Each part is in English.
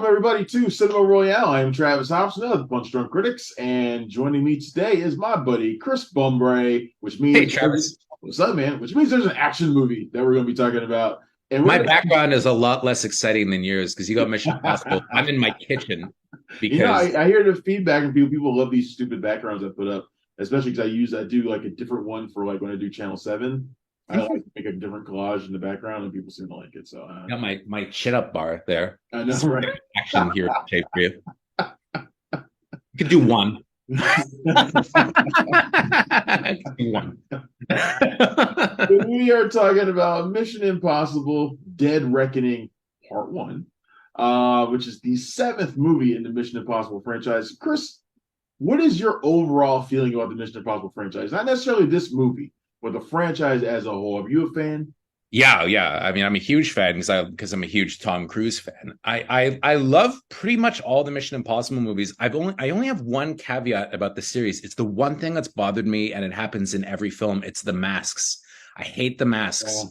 Welcome everybody to Cinema Royale. I am Travis Hobson of the Punch Drunk Critics, and joining me today is my buddy Chris Bumbray, which Hey, means Travis. what's up, man? Which means there's an action movie that we're going to be talking about, and we're My going background is a lot less exciting than yours because you got Mission Impossible. to. I'm in my kitchen You know, because I hear the feedback and people love these stupid backgrounds I put up, especially because I do like a different one for like when I do Channel 7. I like to make a different collage in the background, and people seem to like it. So I got my chin up bar there. I know, Some right? action here tape for you. You could do one. You could do one. We are talking about Mission Impossible Dead Reckoning Part 1, which is the seventh movie in the Mission Impossible franchise. Chris, what is your overall feeling about the Mission Impossible franchise? Not necessarily this movie, but the franchise as a whole. Are you a fan? Yeah. I mean, I'm a huge fan because I'm a huge Tom Cruise fan. I love pretty much all the Mission Impossible movies. I only have one caveat about the series. It's the one thing that's bothered me, and it happens in every film. It's the masks. I hate the masks.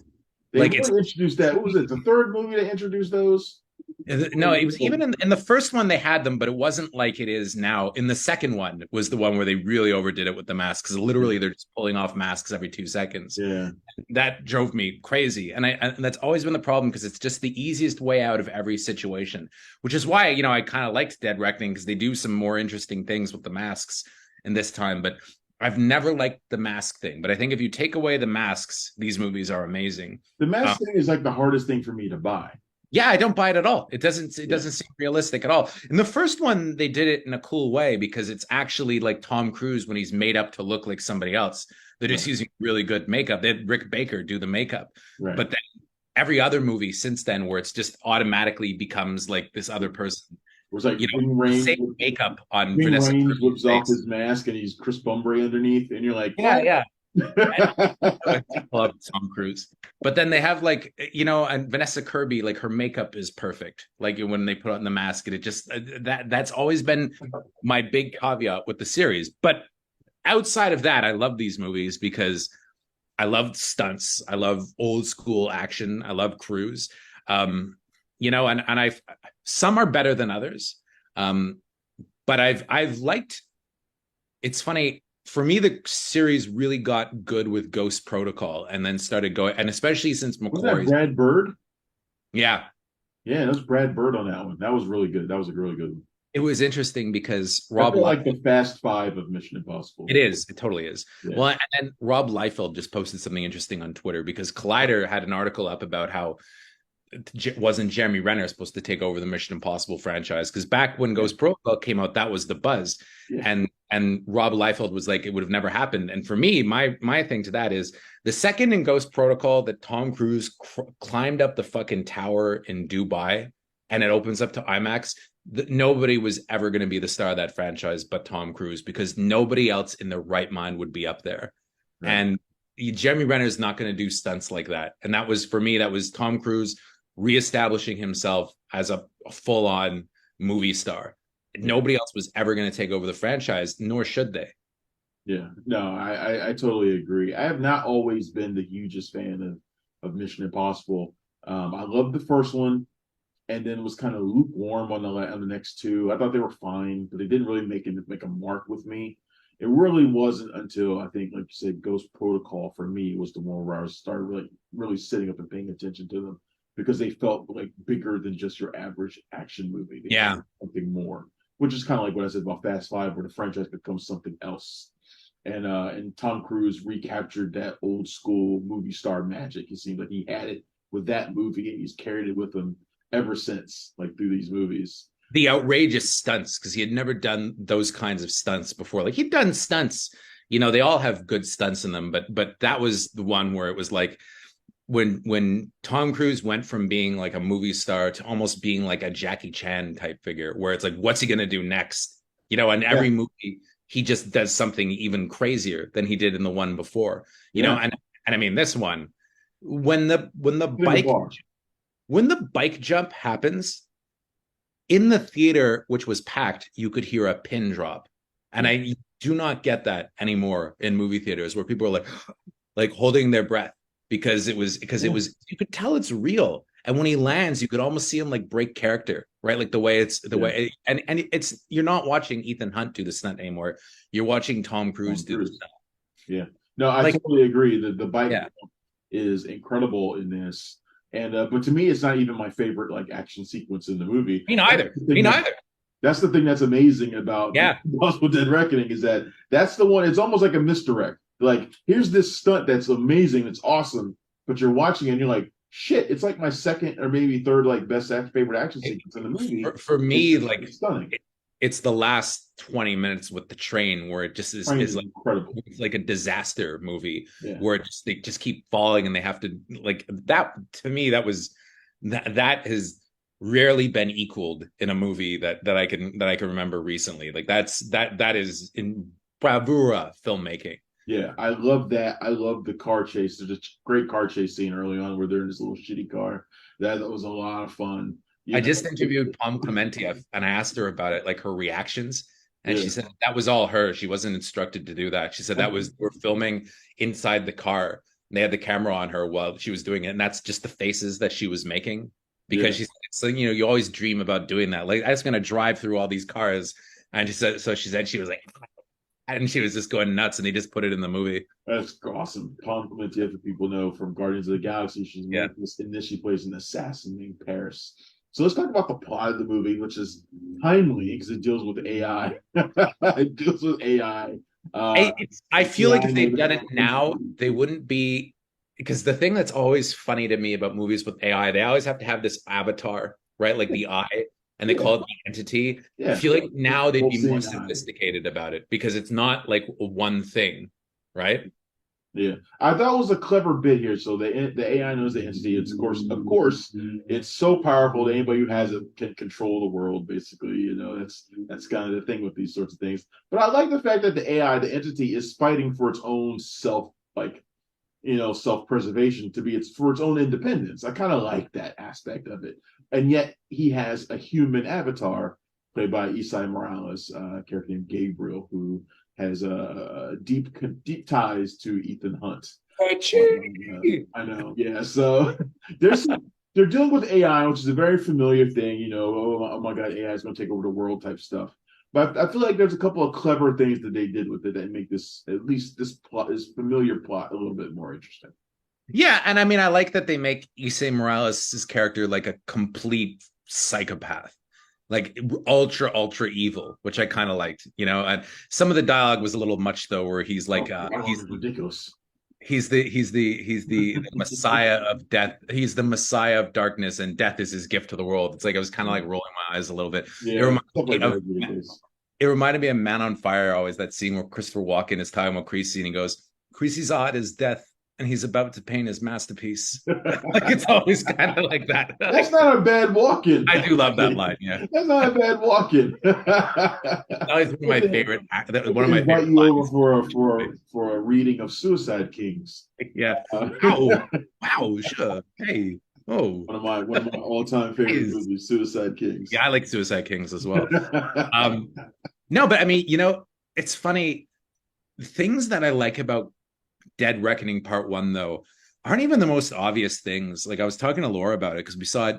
They Like really it's introduced that. What was it? The third movie that introduced those? No, it was even in the first one they had them, but it wasn't like it is now. In the second one was the one where they really overdid it with the masks, because literally they're just pulling off masks every 2 seconds. Yeah. That drove me crazy. And that's always been the problem, because it's just the easiest way out of every situation, which is why, I kind of liked Dead Reckoning, because they do some more interesting things with the masks in this time. But I've never liked the mask thing. But I think if you take away the masks, these movies are amazing. The mask thing is like the hardest thing for me to buy. Yeah, I don't buy it at all. It doesn't seem realistic at all. In the first one, they did it in a cool way, because it's actually like Tom Cruise when he's made up to look like somebody else. They're just using really good makeup. They had Rick Baker do the makeup. Right. But then every other movie since then, where it's just automatically becomes like this other person. It was like Wing Rain, same makeup on Ving Vanessa Rhames Kirby's whips off face. his mask and he's Chris Bumbray underneath, and you're like, Yeah. I love Tom Cruise. But then they have and Vanessa Kirby, like her makeup is perfect. Like when they put on the mask, and it just that's always been my big caveat with the series. But outside of that, I love these movies because I love stunts. I love old school action. I love Cruise. And I some are better than others. But I've liked. It's funny. For me, the series really got good with Ghost Protocol, and then started going, and especially since was that McQuarrie's. Brad Bird? Yeah, Yeah, that was Brad Bird on that one. That was really good. That was a really good one. it was interesting because I Rob feel like the Fast Five of Mission Impossible. It is. It totally is. Yeah. Well, and Rob Liefeld just posted something interesting on Twitter, because Collider had an article up about how wasn't Jeremy Renner supposed to take over the Mission Impossible franchise? Because back when Ghost Protocol came out, that was the buzz. Yeah. And Rob Liefeld was like, it would have never happened. And for me, my thing to that is the second in Ghost Protocol that Tom Cruise climbed up the fucking tower in Dubai, and it opens up to IMAX, nobody was ever going to be the star of that franchise but Tom Cruise, because nobody else in their right mind would be up there. Right. And Jeremy Renner is not going to do stunts like that. And that was, for me, that was Tom Cruise reestablishing himself as a full-on movie star. Nobody else was ever going to take over the franchise, nor should they. Yeah, no, I totally agree. I have not always been the hugest fan of Mission Impossible. I loved the first one, and then was kind of lukewarm on the next two. I thought they were fine, but they didn't really make a mark with me. It really wasn't until, I think, like you said, Ghost Protocol for me was the one where I started really sitting up and paying attention to them, because they felt like bigger than just your average action movie. They had something more, which is kind of like what I said about Fast Five, where the franchise becomes something else. And Tom Cruise recaptured that old school movie star magic. It seemed like he had it with that movie, and he's carried it with him ever since, like through these movies. The outrageous stunts, because he had never done those kinds of stunts before. Like, he'd done stunts, they all have good stunts in them, but that was the one where it was like, when Tom Cruise went from being like a movie star to almost being like a Jackie Chan type figure, where it's like, what's he going to do next? In every movie, he just does something even crazier than he did in the one before, know? And I mean, this one, when the bike jump happens in the theater, which was packed, you could hear a pin drop. And I do not get that anymore in movie theaters, where people are like holding their breath, because it was you could tell it's real. And when he lands, you could almost see him like break character, right? Like the Yeah. way, and it's you're not watching Ethan Hunt do the stunt anymore. You're watching Tom Cruise Tom do the Cruise. stunt. Yeah. No, I Like, totally agree. The bike yeah, is incredible in this. And but to me, it's not even my favorite like action sequence in the movie. me That's neither. the Me thing that neither. that's the thing that's amazing about Yeah, Possible Dead Reckoning is that that's the one. It's almost like a misdirect. Like here's this stunt that's amazing, it's awesome, but you're watching it and you're like, shit, it's like my second or maybe third like favorite action sequence in the movie. for me, like It's stunning. it's the last 20 minutes with the train where it just I mean, is it's like incredible. it's like a disaster movie Yeah. where they just keep falling and they have to like that. To me, that has rarely been equaled in a movie that I can remember recently. Like that is in bravura filmmaking. Yeah, I love that. I love the car chase. There's a great car chase scene early on where they're in this little shitty car. That was a lot of fun. I You know, just interviewed Pom Klementieff and I asked her about it, like her reactions. And yeah. she said that was all her. She wasn't instructed to do that. She said that was we're filming inside the car. They had the camera on her while she was doing it. And that's just the faces that she was making. Yeah. Because she said, so, you always dream about doing that. Like, I was going to drive through all these cars. And she said, so she said, she was like, and she was just going nuts. And they just put it in the movie. That's awesome. Pom Klementieff, if people know from Guardians of the Galaxy, she's Yeah. in this. She plays an assassin named Paris. So let's talk about the plot of the movie, which is timely because it deals with AI. It deals with AI. I feel like if they'd done it now, they wouldn't be. Because the thing that's always funny to me about movies with AI, they always have to have this avatar, right? Like the eye, and they call it the entity. Yeah. I feel like now they'd be more Eye. sophisticated about it because it's not like one thing, right? Yeah, I thought it was a clever bit here. So the AI knows the entity. It's of course, it's so powerful that anybody who has it can control the world. Basically, that's kind of the thing with these sorts of things. But I like the fact that the AI, the entity, is fighting for its own self-preservation to be for its own independence. I kind of like that aspect of it. And yet he has a human avatar played by Isai Morales, a character named Gabriel, who has deep ties to Ethan Hunt. I know, yeah. So they're dealing with AI, which is a very familiar thing. Oh my God, AI is going to take over the world type stuff. But I feel like there's a couple of clever things that they did with it that make this familiar plot a little bit more interesting. Yeah, and I mean, I like that they make Issei Morales' character like a complete psychopath, like ultra evil, which I kind of liked. And some of the dialogue was a little much though, where he's like, he's ridiculous. He's the Messiah of death. He's the Messiah of darkness, and death is his gift to the world. It's like I was kind of like rolling my eyes a little bit. Yeah, it reminded me of Man on Fire, always that scene where Christopher Walken is talking about Creasy and he goes, Creasy's odd as death, and he's about to paint his masterpiece. Like it's always kind of like that. That's not a bad walk-in. I do love that line. Yeah, that's not a bad walk-in. That was one of my favorite. One of my favorite. You over for a reading of Suicide Kings. Yeah. Wow. Sure. Hey. Oh, one of my all-time favorite movies, Suicide Kings. Yeah, I like Suicide Kings as well. No, but I mean, it's funny. Things that I like about Dead Reckoning Part 1, though, aren't even the most obvious things. Like I was talking to Laura about it because we saw it,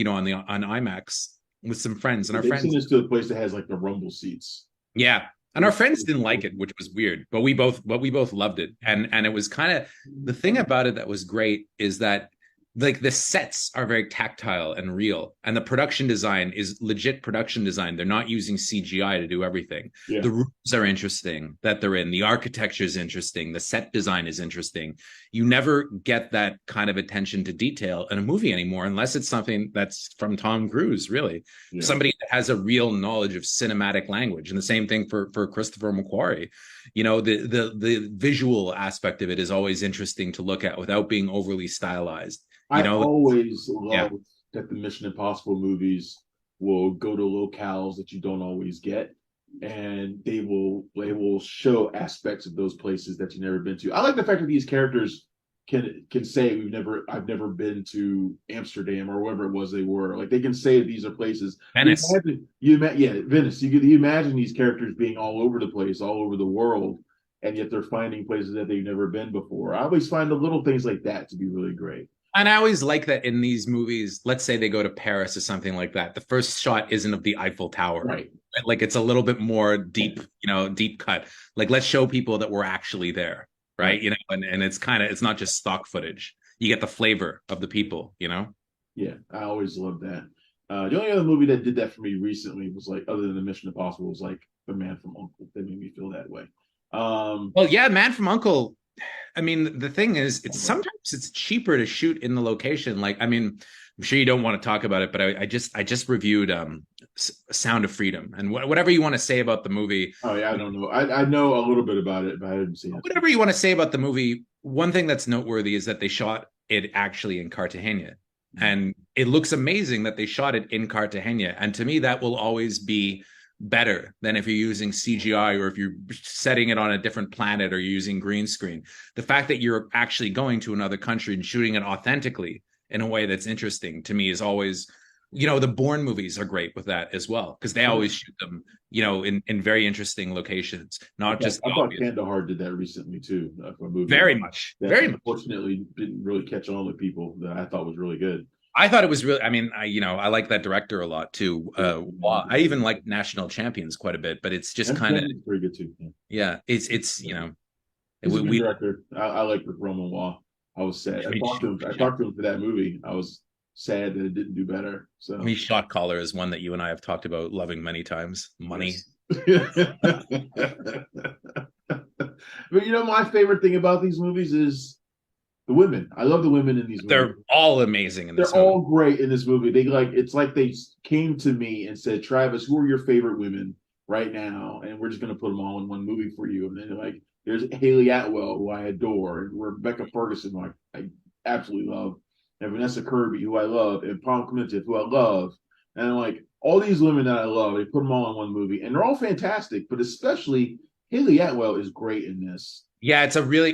on IMAX with some friends, and our friends. Seen this to a place that has like the rumble seats. Yeah, and our friends didn't like it, which was weird, but we both loved it, and it was kind of the thing about it that was great is that like the sets are very tactile and real, and the production design is legit production design. They're not using CGI to do everything. Yeah. The rooms are interesting that they're in. The architecture is interesting. The set design is interesting. You never get that kind of attention to detail in a movie anymore, unless it's something that's from Tom Cruise, really. Yeah. Somebody that has a real knowledge of cinematic language. And the same thing for Christopher McQuarrie. The visual aspect of it is always interesting to look at without being overly stylized. I always love that the Mission Impossible movies will go to locales that you don't always get, and they will show aspects of those places that you've never been to. I like the fact that these characters can say I've never been to Amsterdam or wherever it was they were. Like they can say these are places. Venice. Venice. You imagine these characters being all over the place, all over the world, and yet they're finding places that they've never been before. I always find the little things like that to be really great. And I always like that in these movies, let's say they go to Paris or something like that. The first shot isn't of the Eiffel Tower. Right. Like it's a little bit more deep, deep cut. Like let's show people that we're actually there, right? Right. And it's not just stock footage. You get the flavor of the people. Yeah, I always loved that. The only other movie that did that for me recently was like, other than the Mission Impossible, was like The Man from Uncle. That made me feel that way. Well, yeah, Man from Uncle. I mean, the thing is, it's cheaper to shoot in the location. Like, I mean, I'm sure you don't want to talk about it, but I just reviewed Sound of Freedom, and whatever you want to say about the movie. Oh yeah, I don't know. I know a little bit about it, but I haven't seen it. Whatever you want to say about the movie, one thing that's noteworthy is that they shot it actually in Cartagena. And it looks amazing that they shot it in Cartagena. And to me, that will always be better than if you're using CGI or if you're setting it on a different planet or using green screen. The fact that you're actually going to another country and shooting it authentically in a way that's interesting to me is always, the Bourne movies are great with that as well, because they always shoot them, in very interesting locations, not just. I thought Kandahar did that recently too. For a movie very much. Unfortunately, didn't really catch on with people. That I thought was really good. I thought it was really. I mean, I like that director a lot too. I even like National Champions quite a bit, but it's just kind of pretty good too. Yeah, it's He's a good director. I like Roman Wall. I was sad. I talked to him for that movie. I was sad that it didn't do better. So Shot Caller is one that you and I have talked about loving many times. Money. Yes. But my favorite thing about these movies is the women. I love the women in these movies. They're all amazing in this movie. They're all great in this movie. It's like they came to me and said, Travis, who are your favorite women right now? And we're just going to put them all in one movie for you. And then like, there's Haley Atwell, who I adore, and Rebecca Ferguson, who I absolutely love, and Vanessa Kirby, who I love, and Pom Klementieff, who I love. And like all these women that I love, they put them all in one movie. And they're all fantastic, but especially Haley Atwell is great in this. Yeah,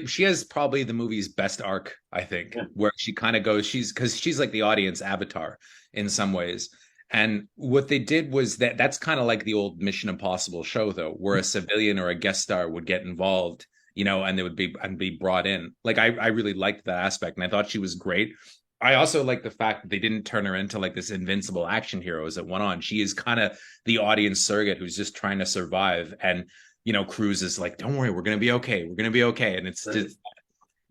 she has probably the movie's best arc, I think, where she kind of goes, because she's like the audience avatar in some ways. And what they did was that's kind of like the old Mission Impossible show, though, where a civilian or a guest star would get involved, and they would be brought in. Like, I really liked that aspect, and I thought she was great. I also like the fact that they didn't turn her into like this invincible action hero as it went on. She is kind of the audience surrogate who's just trying to survive. And Cruise is like, don't worry, we're going to be okay. We're going to be okay. And it's just,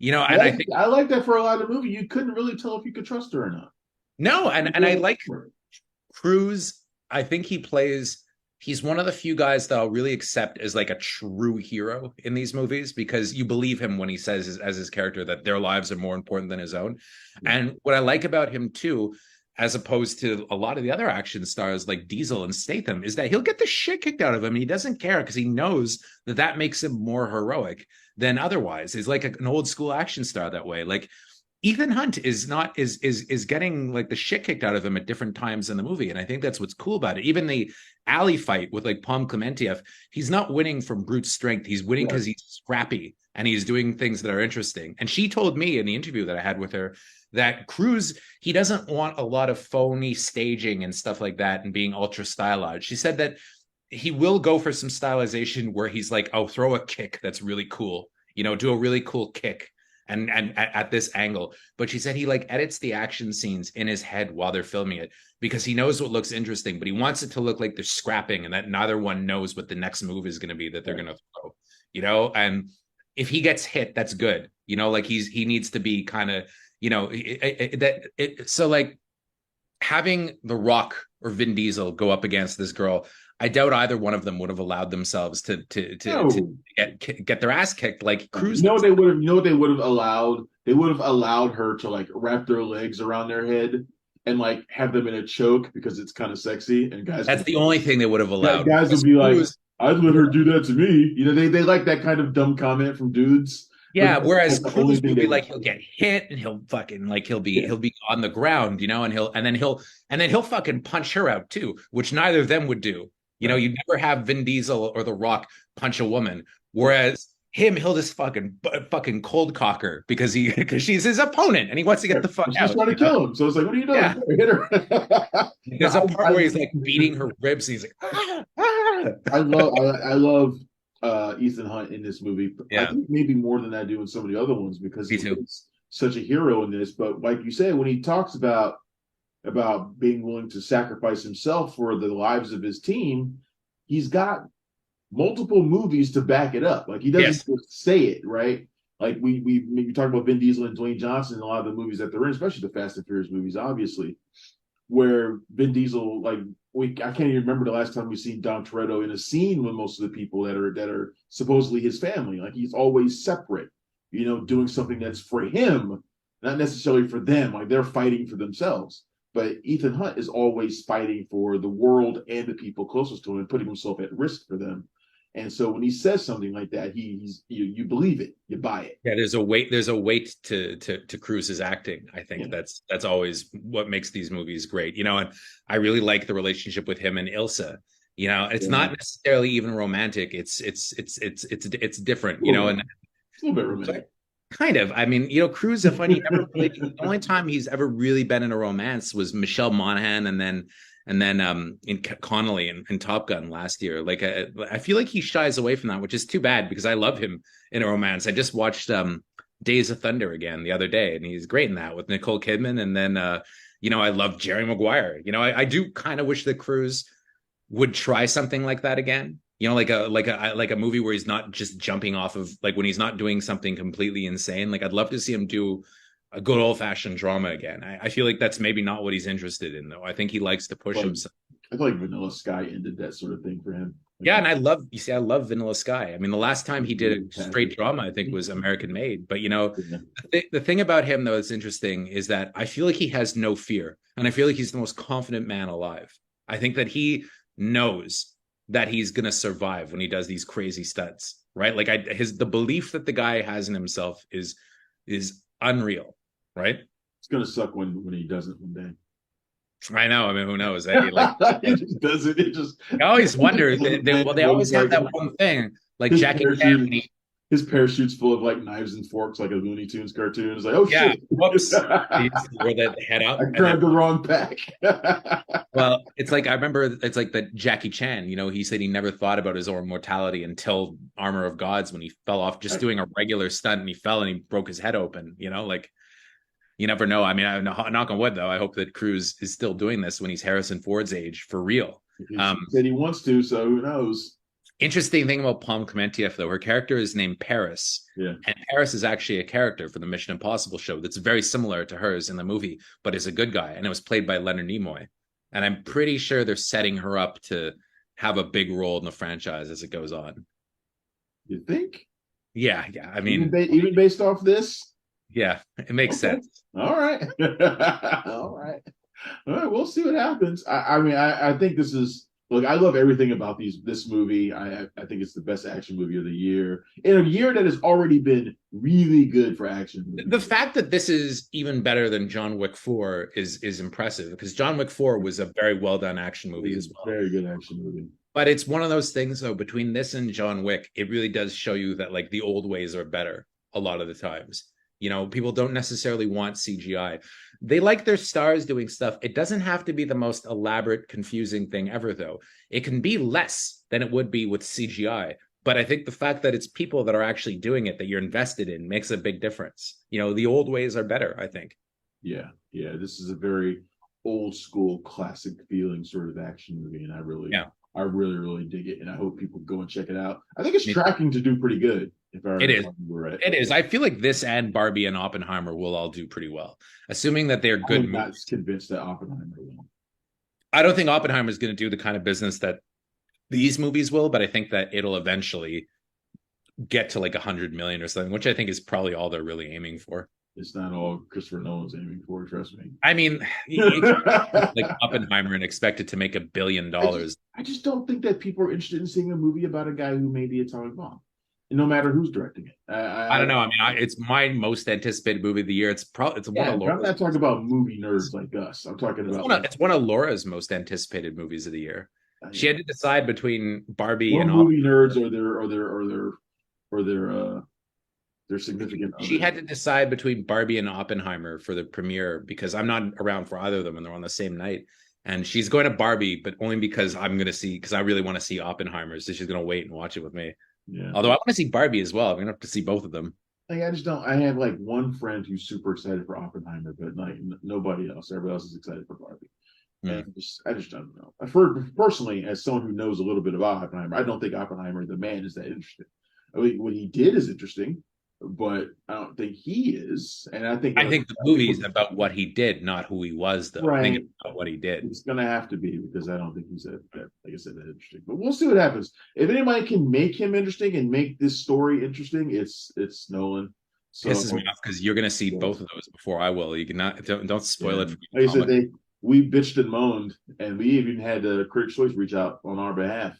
and I think I like that for a lot of the movie. You couldn't really tell if you could trust her or not. No. And I like Cruise. I think he's one of the few guys that I'll really accept as like a true hero in these movies, because you believe him when he says as his character that their lives are more important than his own. Yeah. And what I like about him too, as opposed to a lot of the other action stars like Diesel and Statham, is that he'll get the shit kicked out of him. And he doesn't care because he knows that makes him more heroic than otherwise. He's like an old school action star that way. Like Ethan Hunt is getting like the shit kicked out of him at different times in the movie. And I think that's what's cool about it. Even the alley fight with like Pom Klementieff, he's not winning from brute strength. He's winning because he's scrappy and he's doing things that are interesting. And she told me in the interview that I had with her that Cruise, he doesn't want a lot of phony staging and stuff like that and being ultra stylized. She said that he will go for some stylization where he's like, oh, throw a kick that's really cool, do a really cool kick and at this angle. But she said he like edits the action scenes in his head while they're filming it, because he knows what looks interesting, but he wants it to look like they're scrapping and that neither one knows what the next move is going to be that they're going to throw, and if he gets hit, that's good. Like he needs to be kind of, so like having The Rock or Vin Diesel go up against this girl, I doubt either one of them would have allowed themselves to get their ass kicked like Cruise. They would have. They would have allowed. They would have allowed her to like wrap their legs around their head and like have them in a choke because it's kind of sexy. And guys, that's the only thing they would have allowed. Guys would be like, "I'd let her do that to me." They like that kind of dumb comment from dudes. Yeah, whereas Cruise will be like, he'll get hit and he'll fucking like he'll be on the ground, and then he'll fucking punch her out too, which neither of them would do. You'd never have Vin Diesel or The Rock punch a woman, whereas he'll just fucking cold cock her because she's his opponent and he wants to get the fuck out. She's trying to kill him, so it's like, what are you doing? Yeah. Hit her. There's a part where he's like beating her ribs. And he's like, I love Ethan Hunt in this movie. Yeah. I think maybe more than I do in some of the other ones, because such a hero in this. But like you said, when he talks about being willing to sacrifice himself for the lives of his team, he's got multiple movies to back it up. Like he doesn't just say it, right? Like we talk about Vin Diesel and Dwayne Johnson in a lot of the movies that they're in, especially the Fast and Furious movies, obviously, where Vin Diesel, like I can't even remember the last time we've seen Dom Toretto in a scene with most of the people that are supposedly his family. Like he's always separate, doing something that's for him, not necessarily for them. Like they're fighting for themselves. But Ethan Hunt is always fighting for the world and the people closest to him and putting himself at risk for them. And so when he says something like that, you believe it, you buy it. Yeah, there's a weight to Cruise's acting. I think that's always what makes these movies great. And I really like the relationship with him and Ilsa. It's not necessarily even romantic. It's different, and it's a little bit romantic. Kind of. I mean, Cruise, the only time he's ever really been in a romance was Michelle Monaghan and then in Connolly in Top Gun last year. Like I feel like he shies away from that, which is too bad because I love him in a romance. I just watched Days of Thunder again the other day, and he's great in that with Nicole Kidman. And then I love Jerry Maguire. I do kind of wish that Cruise would try something like that again. Like a movie where he's not just jumping off of, like when he's not doing something completely insane. Like I'd love to see him do a good old fashioned drama again. I feel like that's maybe not what he's interested in, though. I think he likes to push himself. I feel like Vanilla Sky ended that sort of thing for him. Yeah, and I love Vanilla Sky. I mean, the last time he did a straight drama, I think, was American Made. But the thing about him, though, that's interesting is that I feel like he has no fear, and I feel like he's the most confident man alive. I think that he knows that he's gonna survive when he does these crazy stunts, right? Like the belief that the guy has in himself is unreal, right? It's gonna suck when he doesn't one day. I know. I mean, who knows? It just doesn't. It just. I always wonder. They always have that one thing, like Jackie Chan. His parachute's full of like knives and forks, like a Looney Tunes cartoon. It's like, oh yeah, shit! Whoops! Where that head out. I grabbed the wrong pack. Well, it's like I remember. It's like that Jackie Chan. He said he never thought about his own mortality until Armor of Gods, when he fell off just doing a regular stunt and he fell and he broke his head open. Like. You never know. I mean, I knock on wood, though. I hope that Cruise is still doing this when he's Harrison Ford's age for real. He said he wants to, so who knows? Interesting thing about Pom Klementieff, though, her character is named Paris. Yeah. And Paris is actually a character for the Mission Impossible show that's very similar to hers in the movie, but is a good guy. And it was played by Leonard Nimoy. And I'm pretty sure they're setting her up to have a big role in the franchise as it goes on. You think? Yeah. I mean, even based off this? Yeah, it makes sense. All right. All right. We'll see what happens. I think this is, look, I love everything about this movie. I think it's the best action movie of the year. In a year that has already been really good for action movies. The fact that this is even better than John Wick 4 is impressive, because John Wick 4 was a very well done action movie as well. Very good action movie. But it's one of those things, though, between this and John Wick, it really does show you that like the old ways are better a lot of the times. People don't necessarily want CGI. They like their stars doing stuff. It doesn't have to be the most elaborate, confusing thing ever, though. It can be less than it would be with CGI. But I think the fact that it's people that are actually doing it, that you're invested in, makes a big difference. The old ways are better, I think. Yeah. This is a very old school, classic feeling sort of action movie. And I really, really dig it. And I hope people go and check it out. I think it's tracking to do pretty good. It is. Right. It is. I feel like this and Barbie and Oppenheimer will all do pretty well, assuming that they're good. I'm not convinced that Oppenheimer will. I don't think Oppenheimer is going to do the kind of business that these movies will, but I think that it'll eventually get to like 100 million or something, which I think is probably all they're really aiming for. It's not all Christopher Nolan's aiming for, trust me. I mean, like Oppenheimer and expect it to make $1 billion. I just don't think that people are interested in seeing a movie about a guy who made the atomic bomb. No matter who's directing it. I don't know. I mean, it's my most anticipated movie of the year. It's one of Laura's. I'm not talking about movie nerds like us. I'm talking about. It's one of Laura's most anticipated movies of the year. She had to decide between Barbie and movie nerds or their significant. She had to decide between Barbie and Oppenheimer for the premiere, because I'm not around for either of them, and they're on the same night. And she's going to Barbie, but only because I really want to see Oppenheimer. So she's going to wait and watch it with me. Yeah. Although I want to see Barbie as well. I'm going to have to see both of them. like I just don't. I have like one friend who's super excited for Oppenheimer, but like nobody else. Everybody else is excited for Barbie. And Hmm. I just don't know. I've heard personally, as someone who knows a little bit about Oppenheimer, I don't think Oppenheimer, the man, is that interesting. I mean, what he did is interesting, but I don't think he is. And I think, I think the I think movie is about what he did, not who he was, though. I think right, it's about what he did. it's gonna have to be because I don't think he's that, like I said, that interesting. But we'll see what happens. If anybody can make him interesting and make this story interesting, it's Nolan. So Pisses me off because you're gonna see yeah. both of those before I will. You cannot don't spoil Yeah. it for Like I your said, comic. we bitched and moaned, and we even had Critics' Choice reach out on our behalf.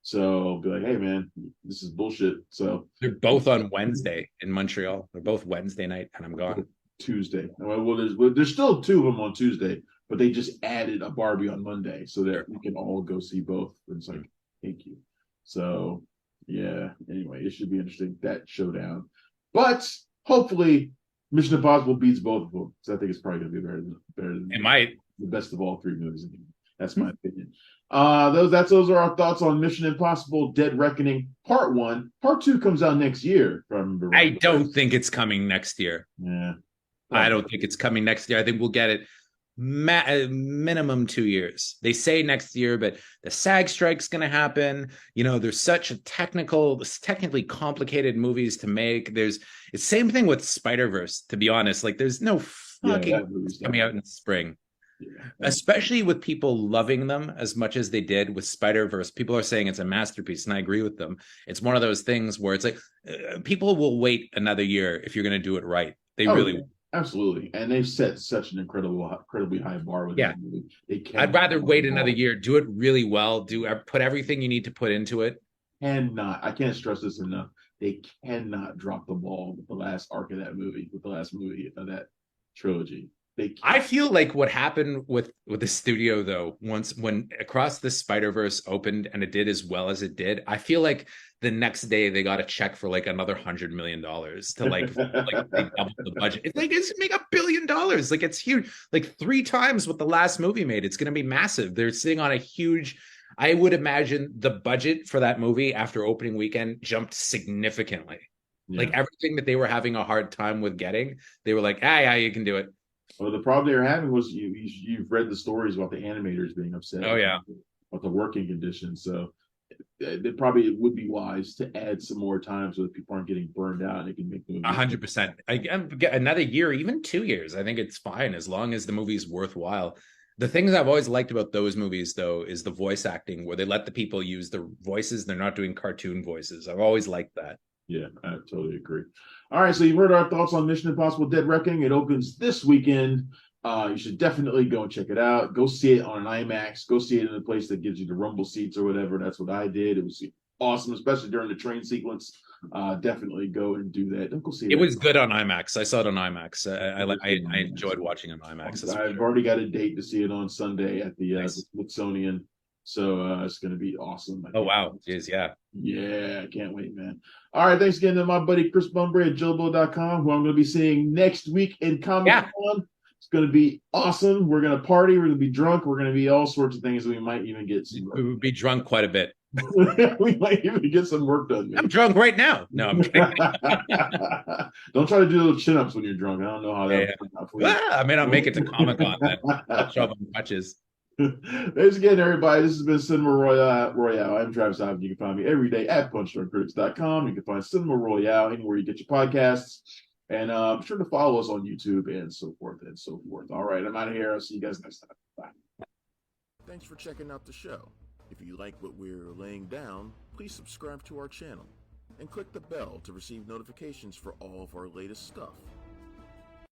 So be like, hey man, this is bullshit. So They're both on Wednesday in Montreal. They're both Wednesday night, and I'm gone. Tuesday. There's still two of them on Tuesday, but they just added a Barbie on Monday so that we can all go see both. And it's like, thank you. So yeah. Anyway, it should be interesting, that showdown. But hopefully, Mission Impossible beats both of them. So I think it's probably gonna be better than It might. the best of all three movies. That's my opinion. Those are our thoughts on Mission Impossible: Dead Reckoning Part 1. Part 2 comes out next year, if I remember I right. don't think it's coming next year. Yeah. I don't think it's coming next year. I think we'll get it minimum 2 years. They say next year, but the SAG strike's going to happen. You know, there's such a technically complicated movies to make. It's the same thing with Spider-Verse, to be honest. Like, there's no fucking coming out in spring. Yeah. Especially with people loving them as much as they did with Spider-Verse. People are saying it's a masterpiece, and I agree with them. It's one of those things where it's like people will wait another year if you're going to do it right. They really will. Absolutely. And they've set such an incredibly high bar with Yeah. that movie. I'd rather wait another year, do it really well, put everything you need to put into it. I can't stress this enough. They cannot drop the ball with the last arc of that movie, with the last movie of that trilogy. I feel like what happened with the studio though, when Across the Spider-Verse opened and it did as well as it did, I feel like the next day they got a check for like another $100 million to like they doubled the budget. If they just make $1 billion, like it's huge, like 3 times what the last movie made. It's going to be massive. They're sitting on a huge. I would imagine the budget for that movie after opening weekend jumped significantly. Yeah. Like everything that they were having a hard time with getting, they were like, yeah, you can do it. Well, the problem they were having was you've read the stories about the animators being upset. Oh yeah, about the working conditions. So it probably would be wise to add some more time so that people aren't getting burned out and they can make the movie. 100%. Another year, even 2 years, I think it's fine as long as the movie's worthwhile. The things I've always liked about those movies, though, is the voice acting where they let the people use the voices. They're not doing cartoon voices. I've always liked that. Yeah, I totally agree. All right, so you've heard our thoughts on Mission Impossible: Dead Reckoning. It opens this weekend. You should definitely go and check it out. Go see it on an IMAX. Go see it in a place that gives you the rumble seats or whatever. That's what I did. It was awesome, especially during the train sequence. Definitely go and do that. Don't go see it. It was good on IMAX. I saw it on IMAX. I enjoyed watching it on IMAX. I've already got a date to see it on Sunday at the Smithsonian. So it's going to be awesome. Oh, wow. Jeez, yeah. Yeah, I can't wait, man. All right, thanks again to my buddy Chris Bumbray at JoBo.com, who I'm going to be seeing next week in Comic-Con. Yeah. It's going to be awesome. We're going to party. We're going to be drunk. We're going to be all sorts of things. We might even get some. We would be drunk quite a bit. We might even get some work done. Man. I'm drunk right now. No, I'm kidding. Don't try to do little chin-ups when you're drunk. I don't know how that I may not make it to Comic-Con then. I'll show up on crutches. Thanks again, everybody. This has been Cinema Royale. I'm Travis Ivan. You can find me every day at punchdrunkcritics.com. You can find Cinema Royale anywhere you get your podcasts. And be sure to follow us on YouTube and so forth and so forth. All right, I'm out of here. I'll see you guys next time. Bye. Thanks for checking out the show. If you like what we're laying down, please subscribe to our channel and click the bell to receive notifications for all of our latest stuff.